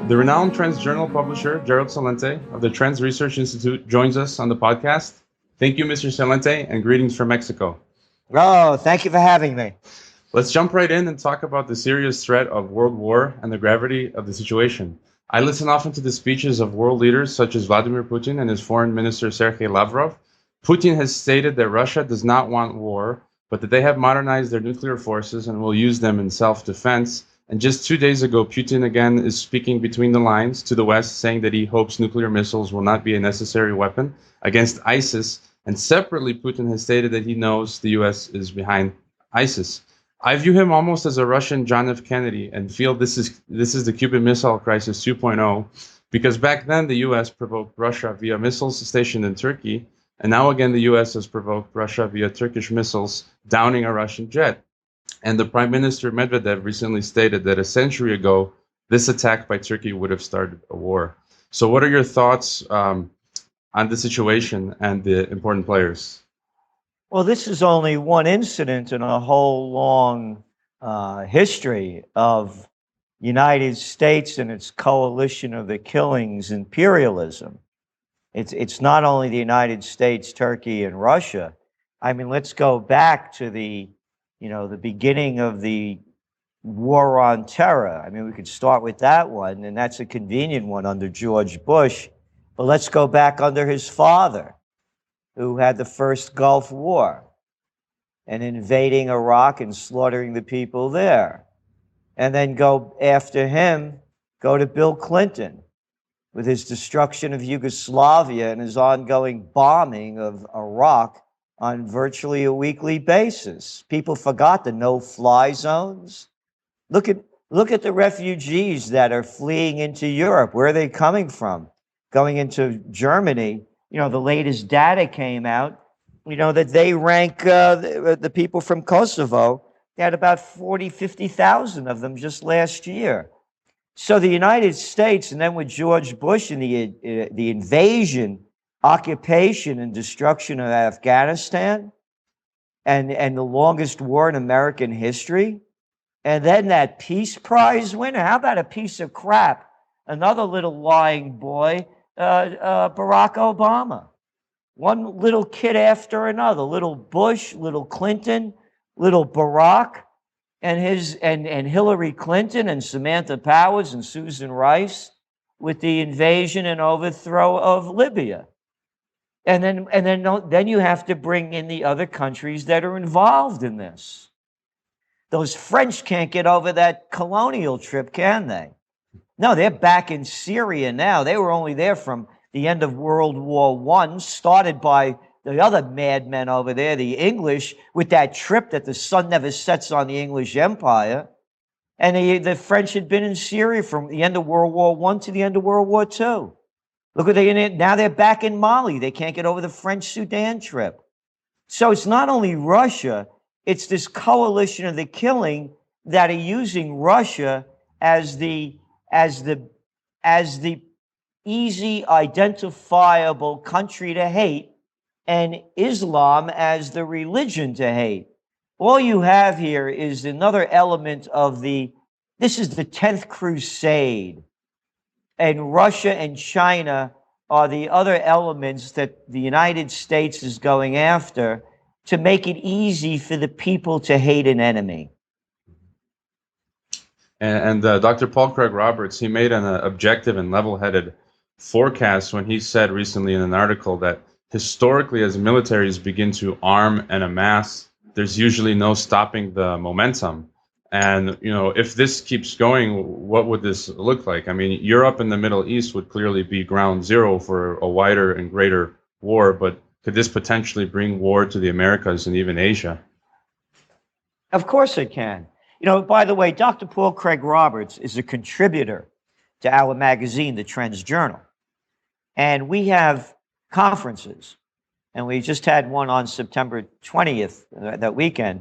The renowned Trends Journal publisher, Gerald Celente of the Trends Research Institute, joins us on the podcast. Thank you, Mr. Celente, and greetings from Mexico. Oh, thank you for having me. Let's jump right in and talk about the serious threat of world war and the gravity of the situation. I listen often to the speeches of world leaders such as Vladimir Putin and his foreign minister Sergei Lavrov. Putin has stated that Russia does not want war, but that they have modernized their nuclear forces and will use them in self-defense. And just 2 days ago, Putin again is speaking between the lines to the West, saying that he hopes nuclear missiles will not be a necessary weapon against ISIS. And separately, Putin has stated that he knows the US is behind ISIS. I view him almost as a Russian John F. Kennedy and feel this is the Cuban Missile Crisis 2.0, because back then the US provoked Russia via missiles stationed in Turkey, and now again the US has provoked Russia via Turkish missiles downing a Russian jet. And the Prime Minister Medvedev recently stated that a century ago, this attack by Turkey would have started a war. So what are your thoughts on the situation and the important players? Well, this is only one incident in a whole long history of United States and its coalition of the killings, imperialism. It's not only the United States, Turkey, and Russia. I mean, let's go back to the beginning of the war on terror. I mean, we could start with that one, and that's a convenient one under George Bush. But let's go back under his father, who had the first Gulf War and invading Iraq and slaughtering the people there. And then go after him, go to Bill Clinton with his destruction of Yugoslavia and his ongoing bombing of Iraq on virtually a weekly basis. People forgot the no-fly zones. Look at the refugees that are fleeing into Europe. Where are they coming from? Going into Germany. The latest data came out, that they rank the people from Kosovo. They had about 50,000 of them just last year. So the United States, and then with George Bush and the invasion, occupation, and destruction of Afghanistan, and the longest war in American history, and then that Peace Prize winner. How about a piece of crap? Another little lying boy, Barack Obama. One little kid after another, little Bush, little Clinton, little Barack, and Hillary Clinton and Samantha Powers and Susan Rice with the invasion and overthrow of Libya. And then you have to bring in the other countries that are involved in this. Those French can't get over that colonial trip, can they? No, they're back in Syria now. They were only there from the end of World War I, started by the other madmen over there, the English, with that trip that the sun never sets on the English Empire. And the French had been in Syria from the end of World War I to the end of World War II. Look what now they're back in Mali. They can't get over the French Sudan trip. So it's not only Russia, it's this coalition of the killing that are using Russia as the easy identifiable country to hate, and Islam as the religion to hate. All you have here is another element of this is the 10th crusade. And Russia and China are the other elements that the United States is going after to make it easy for the people to hate an enemy. And Dr. Paul Craig Roberts, he made an objective and level-headed forecast when he said recently in an article that historically, as militaries begin to arm and amass, there's usually no stopping the momentum. And, if this keeps going, what would this look like? I mean, Europe and the Middle East would clearly be ground zero for a wider and greater war, but could this potentially bring war to the Americas and even Asia? Of course it can. By the way, Dr. Paul Craig Roberts is a contributor to our magazine, the Trends Journal. And we have conferences. And we just had one on September 20th, that weekend.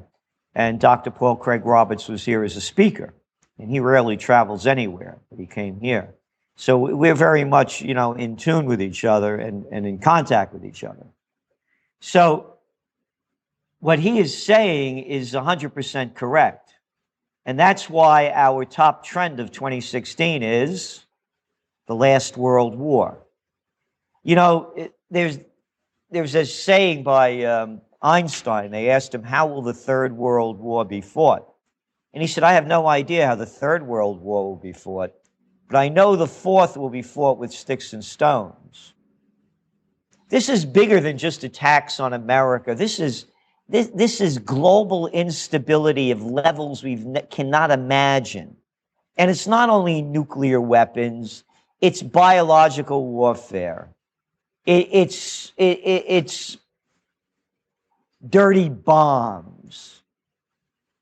And Dr. Paul Craig Roberts was here as a speaker. And he rarely travels anywhere, but he came here. So we're very much, in tune with each other and in contact with each other. So what he is saying is 100% correct. And that's why our top trend of 2016 is the last World War. You know, there's a saying by Einstein. They asked him, how will the Third World War be fought? And he said, I have no idea how the Third World War will be fought, but I know the fourth will be fought with sticks and stones. This is bigger than just attacks on America. This is global instability of levels we cannot imagine. And it's not only nuclear weapons, it's biological warfare. It's dirty bombs.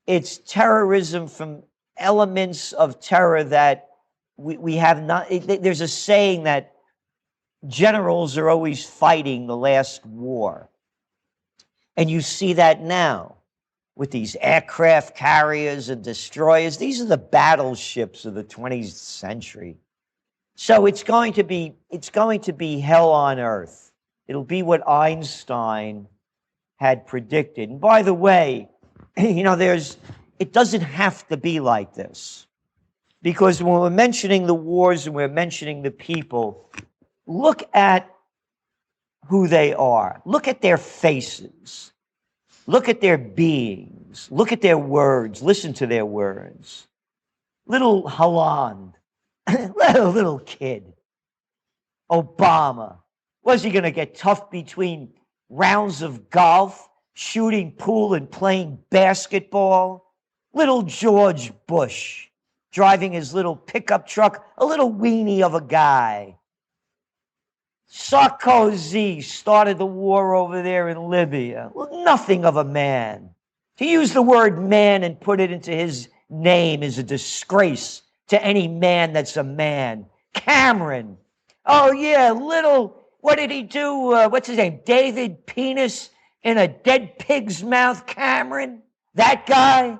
It's terrorism from elements of terror that we have not. There's a saying that generals are always fighting the last war. And you see that now with these aircraft carriers and destroyers. These are the battleships of the 20th century. So it's going to be hell on earth. It'll be what Einstein had predicted. And by the way, you know, it doesn't have to be like this. Because when we're mentioning the wars and we're mentioning the people, look at who they are. Look at their faces. Look at their beings. Look at their words. Listen to their words. Little Holland, little kid. Obama. Was he going to get tough between rounds of golf, shooting pool, and playing basketball? Little George Bush, driving his little pickup truck, a little weenie of a guy. Sarkozy started the war over there in Libya. Well, nothing of a man. To use the word man and put it into his name is a disgrace to any man that's a man. Cameron. Oh, yeah, what did he do? What's his name? David Penis in a dead pig's mouth, Cameron? That guy?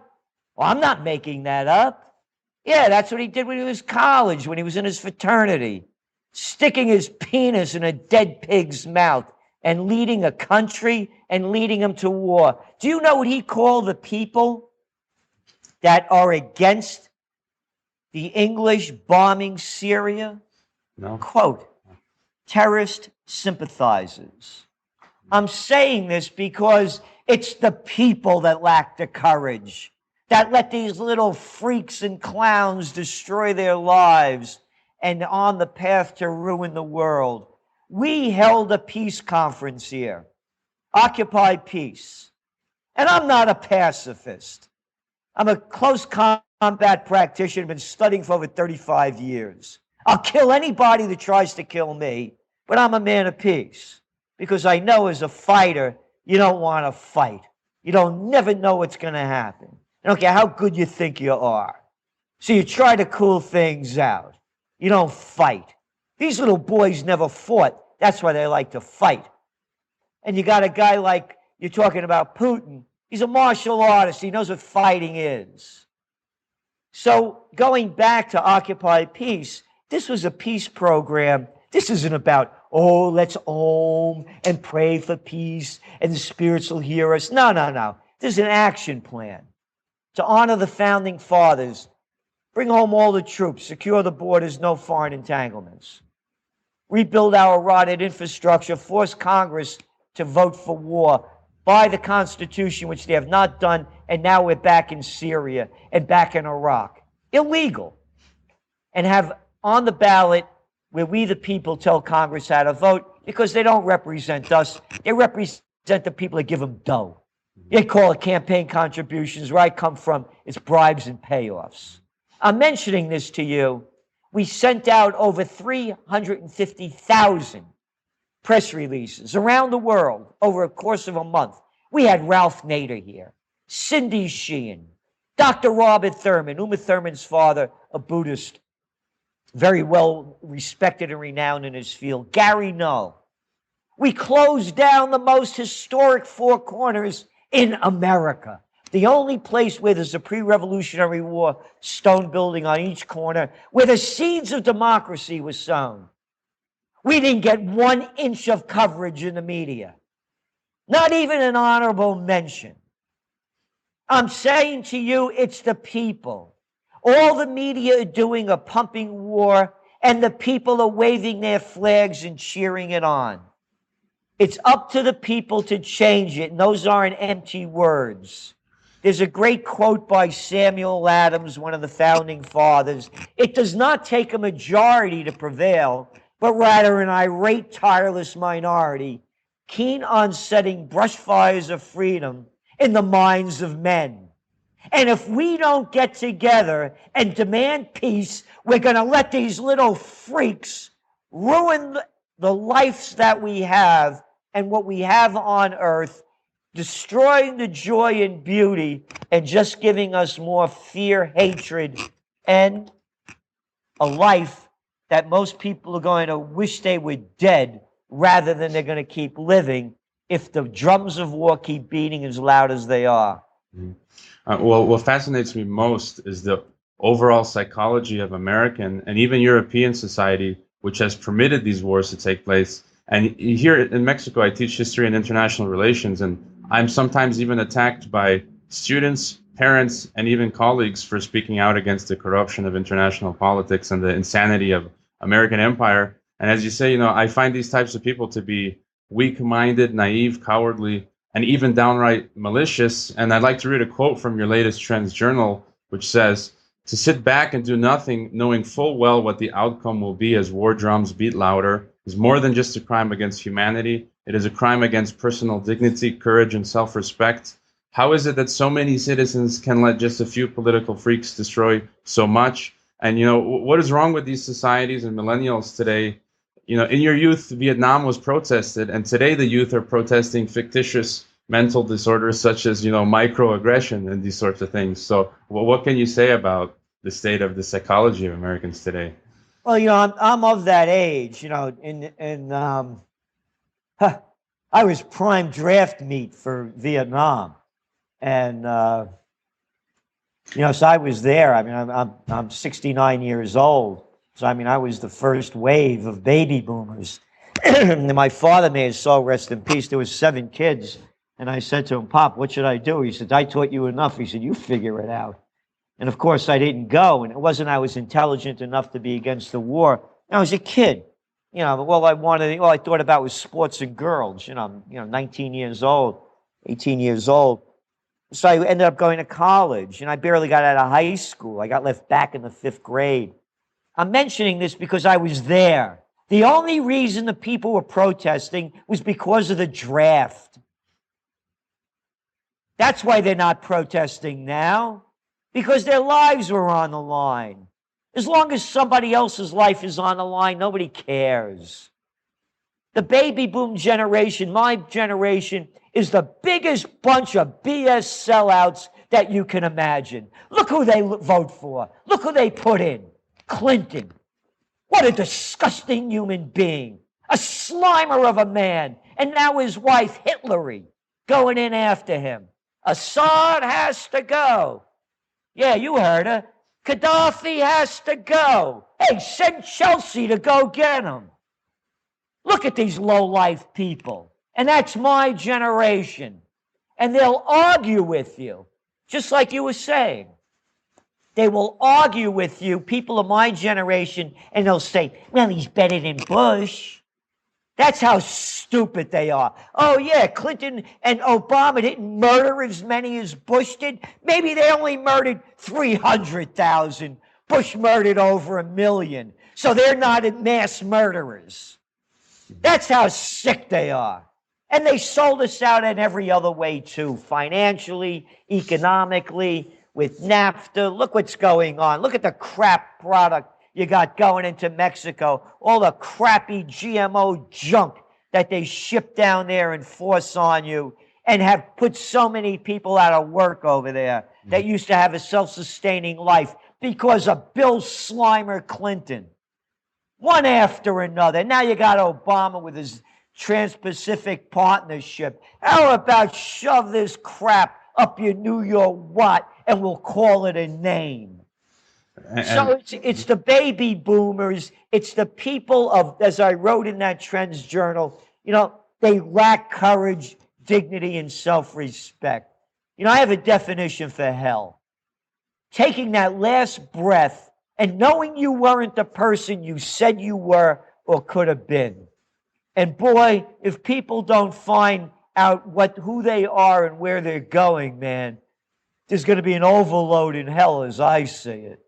Well, I'm not making that up. Yeah, that's what he did when he was in college, when he was in his fraternity. Sticking his penis in a dead pig's mouth and leading a country and leading them to war. Do you know what he called the people that are against the English bombing Syria? No. Quote, terrorist sympathizers. I'm saying this because it's the people that lack the courage, that let these little freaks and clowns destroy their lives and on the path to ruin the world. We held a peace conference here, Occupy Peace. And I'm not a pacifist. I'm a close combat practitioner, been studying for over 35 years. I'll kill anybody that tries to kill me, but I'm a man of peace. Because I know as a fighter, you don't want to fight. You don't never know what's going to happen. I don't care how good you think you are. So you try to cool things out. You don't fight. These little boys never fought. That's why they like to fight. And you got a guy like, you're talking about Putin. He's a martial artist. He knows what fighting is. So going back to Occupy Peace, this was a peace program. This isn't about, oh, let's om and pray for peace and the spirits will hear us. No, no, no. This is an action plan to honor the founding fathers. Bring home all the troops, secure the borders, no foreign entanglements. Rebuild our rotted infrastructure, force Congress to vote for war, buy the Constitution, which they have not done, and now we're back in Syria and back in Iraq. Illegal. And have on the ballot where we the people tell Congress how to vote because they don't represent us. They represent the people that give them dough. They call it campaign contributions. Where I come from, it's bribes and payoffs. I'm mentioning this to you. We sent out over 350,000 press releases around the world over a course of a month. We had Ralph Nader here, Cindy Sheehan, Dr. Robert Thurman, Uma Thurman's father, a Buddhist, very well respected and renowned in his field, Gary Null. We closed down the most historic four corners in America. The only place where there's a pre-revolutionary war stone building on each corner, where the seeds of democracy was sown. We didn't get 1 inch of coverage in the media. Not even an honorable mention. I'm saying to you, it's the people. All the media are doing are pumping war and the people are waving their flags and cheering it on. It's up to the people to change it, and those aren't empty words. There's a great quote by Samuel Adams, one of the founding fathers. It does not take a majority to prevail, but rather an irate, tireless minority, keen on setting brush fires of freedom in the minds of men. And if we don't get together and demand peace, we're going to let these little freaks ruin the lives that we have and what we have on earth, destroying the joy and beauty and just giving us more fear, hatred, and a life that most people are going to wish they were dead rather than they're going to keep living if the drums of war keep beating as loud as they are. Mhm. Well, what fascinates me most is the overall psychology of American and even European society, which has permitted these wars to take place. And here in Mexico, I teach history and international relations, and I'm sometimes even attacked by students, parents, and even colleagues for speaking out against the corruption of international politics and the insanity of American empire. And as you say, I find these types of people to be weak-minded, naive, cowardly, and even downright malicious. And I'd like to read a quote from your latest Trends journal, which says, "To sit back and do nothing, knowing full well what the outcome will be as war drums beat louder, is more than just a crime against humanity. It is a crime against personal dignity, courage, and self-respect. How is it that so many citizens can let just a few political freaks destroy so much?" And, what is wrong with these societies and millennials today? In your youth, Vietnam was protested, and today the youth are protesting fictitious mental disorders such as, microaggression and these sorts of things. So what can you say about the state of the psychology of Americans today? Well, I'm of that age, I was prime draft meat for Vietnam. And, so I was there. I mean, I'm 69 years old. So, I was the first wave of baby boomers. And my father, may his soul rest in peace, there was 7 kids. And I said to him, "Pop, what should I do?" He said, "I taught you enough." He said, "You figure it out." And of course, I didn't go. And it wasn't I was intelligent enough to be against the war. I was a kid. All I thought about was sports and girls. 19 years old, 18 years old. So I ended up going to college, and I barely got out of high school. I got left back in the 5th grade. I'm mentioning this because I was there. The only reason the people were protesting was because of the draft. That's why they're not protesting now, because their lives were on the line. As long as somebody else's life is on the line, nobody cares. The baby boom generation, my generation, is the biggest bunch of BS sellouts that you can imagine. Look who they vote for. Look who they put in. Clinton. What a disgusting human being. A slimer of a man. And now his wife, Hillary, going in after him. Assad has to go. Yeah, you heard her. Gaddafi has to go. Hey, send Chelsea to go get him. Look at these low-life people. And that's my generation. And they'll argue with you, just like you were saying. They will argue with you, people of my generation, and they'll say, "Well, he's better than Bush." That's how stupid they are. Oh, yeah, Clinton and Obama didn't murder as many as Bush did. Maybe they only murdered 300,000. Bush murdered over 1 million. So they're not mass murderers. That's how sick they are. And they sold us out in every other way, too, financially, economically, with NAFTA. Look what's going on. Look at the crap product you got going into Mexico, all the crappy GMO junk that they ship down there and force on you, and have put so many people out of work over there that used to have a self-sustaining life because of Bill Slimer Clinton. One after another. Now you got Obama with his Trans-Pacific Partnership. How about shove this crap up your New York what, and we'll call it a name? So it's the baby boomers. It's the people of, as I wrote in that Trends journal, they lack courage, dignity, and self-respect. I have a definition for hell. Taking that last breath and knowing you weren't the person you said you were or could have been. And boy, if people don't find out who they are and where they're going, man, there's going to be an overload in hell as I see it.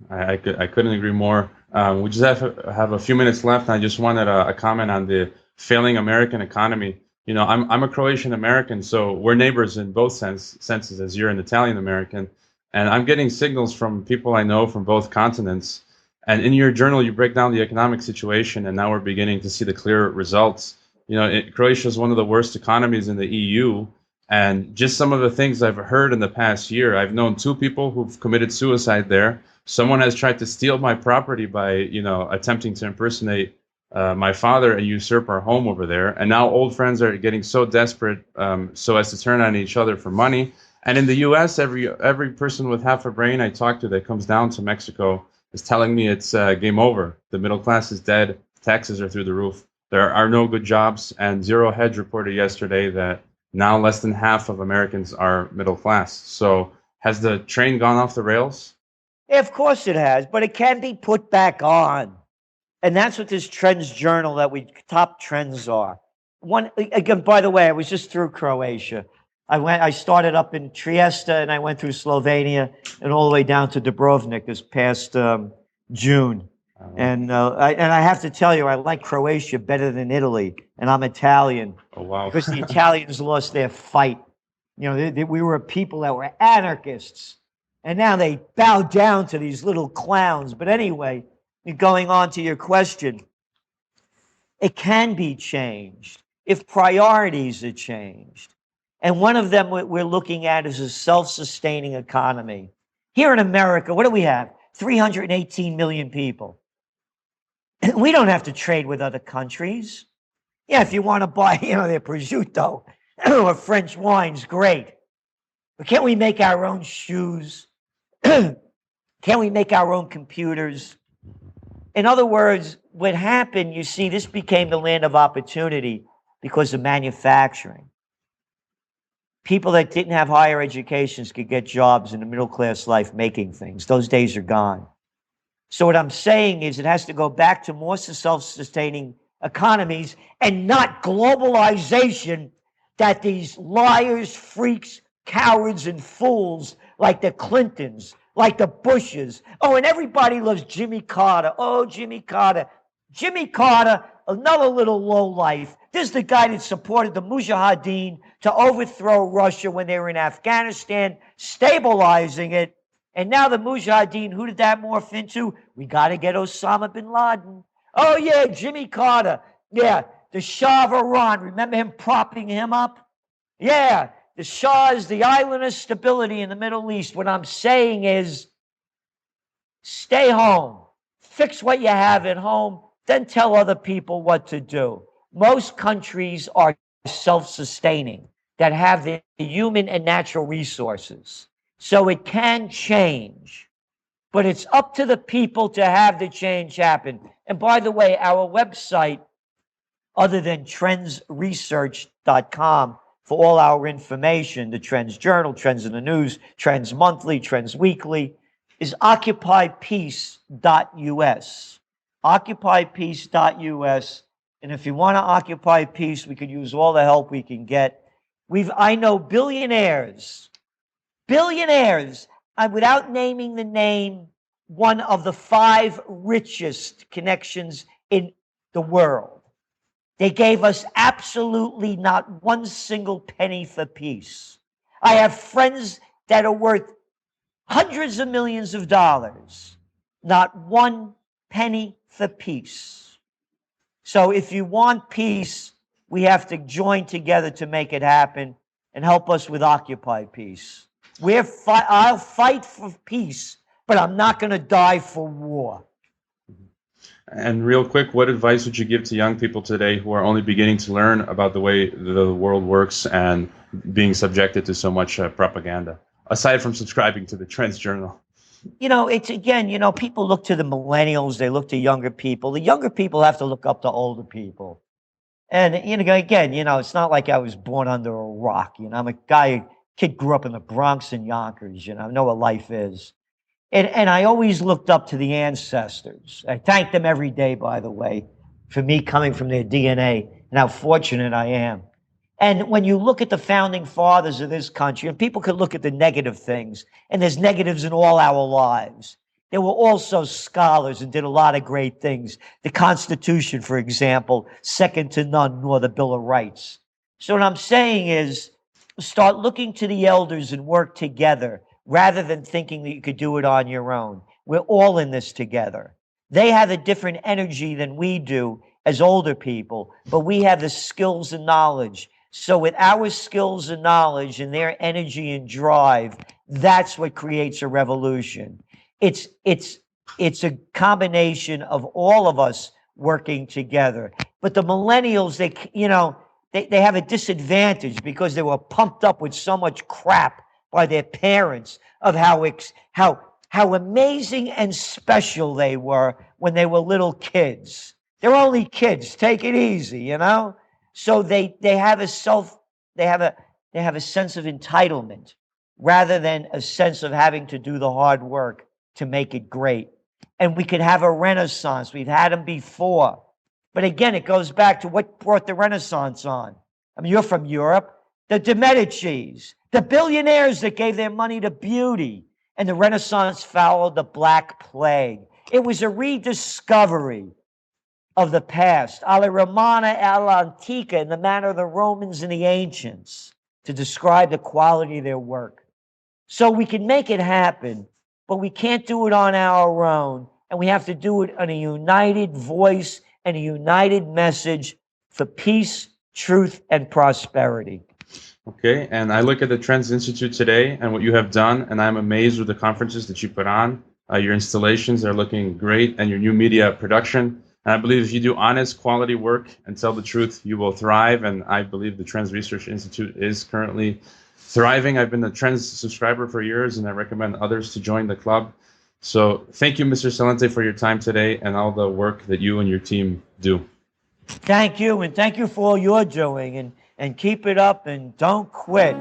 I couldn't agree more. We just have a few minutes left. And I just wanted a comment on the failing American economy. You know, I'm a Croatian American, so we're neighbors in both senses, as you're an Italian American. And I'm getting signals from people I know from both continents. And in your journal, you break down the economic situation, and now we're beginning to see the clear results. You know, Croatia is one of the worst economies in the EU. And just some of the things I've heard in the past year, I've known two people who've committed suicide there. Someone has tried to steal my property by, you know, attempting to impersonate my father and usurp our home over there. And now old friends are getting so desperate so as to turn on each other for money. And in the U.S., every person with half a brain I talk to that comes down to Mexico is telling me it's game over. The middle class is dead. Taxes are through the roof. There are no good jobs. And Zero Hedge reported yesterday that now less than half of Americans are middle class. So has the train gone off the rails? Yeah, of course it has, but it can be put back on. And that's what this trends journal top trends are. One, again, by the way, I was just through Croatia. I started up in Trieste and I went through Slovenia and all the way down to Dubrovnik this past June. And I have to tell you, I like Croatia better than Italy, and I'm Italian. Oh, wow. Because the Italians lost their fight. You know, we were a people that were anarchists, and now they bow down to these little clowns. But anyway, going on to your question, it can be changed if priorities are changed. And one of them we're looking at is a self-sustaining economy. Here in America, what do we have? 318 million people. We don't have to trade with other countries. Yeah, if you want to buy, their prosciutto or French wines, great. But can't we make our own shoes? Can't we make our own computers? In other words, what happened, you see, this became the land of opportunity because of manufacturing. People that didn't have higher educations could get jobs in the middle class life making things. Those days are gone. So what I'm saying is it has to go back to more self-sustaining economies and not globalization that these liars, freaks, cowards, and fools like the Clintons, like the Bushes. Oh, and everybody loves Jimmy Carter. Oh, Jimmy Carter. Jimmy Carter, another little lowlife. This is the guy that supported the Mujahideen to overthrow Russia when they were in Afghanistan, stabilizing it. And now the Mujahideen, who did that morph into? We got to get Osama bin Laden. Oh, yeah, Jimmy Carter. Yeah, the Shah of Iran. Remember him propping him up? Yeah, the Shah is the island of stability in the Middle East. What I'm saying is stay home. Fix what you have at home. Then tell other people what to do. Most countries are self-sustaining that have the human and natural resources. So it can change, but it's up to the people to have the change happen. And by the way, our website, other than trendsresearch.com for all our information, the Trends Journal, Trends in the News, Trends Monthly, Trends Weekly, is occupypeace.us. Occupypeace.us. And if you want to occupy peace, we could use all the help we can get. I know billionaires, without naming the name, one of the 5 richest connections in the world. They gave us absolutely not one single penny for peace. I have friends that are worth hundreds of millions of dollars, not one penny for peace. So if you want peace, we have to join together to make it happen, and help us with Occupy Peace. I'll fight for peace, but I'm not going to die for war. And real quick, what advice would you give to young people today who are only beginning to learn about the way the world works and being subjected to so much propaganda, aside from subscribing to the Trends Journal? It's again, people look to the millennials, they look to younger people. The younger people have to look up to older people. And, again, it's not like I was born under a rock. I'm a kid grew up in the Bronx and Yonkers, I know what life is. And I always looked up to the ancestors. I thank them every day, by the way, for me coming from their DNA and how fortunate I am. And when you look at the founding fathers of this country, and people could look at the negative things, and there's negatives in all our lives. They were also scholars and did a lot of great things. The Constitution, for example, second to none, nor the Bill of Rights. So what I'm saying is, start looking to the elders and work together rather than thinking that you could do it on your own. We're all in this together. They have a different energy than we do as older people, but we have the skills and knowledge. So with our skills and knowledge and their energy and drive, that's what creates a revolution. It's a combination of all of us working together. But the millennials, they have a disadvantage because they were pumped up with so much crap by their parents of how amazing and special they were when they were little kids. They're only kids. Take it easy, you know? So they have a sense of entitlement rather than a sense of having to do the hard work to make it great. And we could have a renaissance. We've had them before. But again, it goes back to what brought the Renaissance on. I mean, you're from Europe. The de Medicis, the billionaires that gave their money to beauty. And the Renaissance followed the Black Plague. It was a rediscovery of the past, alla Romana, alla Antica, in the manner of the Romans and the ancients, to describe the quality of their work. So we can make it happen, but we can't do it on our own, and we have to do it on a united voice and a united message for peace, truth, and prosperity. Okay, and I look at the Trends Institute today and what you have done, and I'm amazed with the conferences that you put on. Your installations are looking great, and your new media production. And I believe if you do honest, quality work and tell the truth, you will thrive. And I believe the Trends Research Institute is currently thriving. I've been a Trends subscriber for years, and I recommend others to join the club. So thank you, Mr. Celente, for your time today and all the work that you and your team do. Thank you, and thank you for all you're doing. And keep it up and don't quit.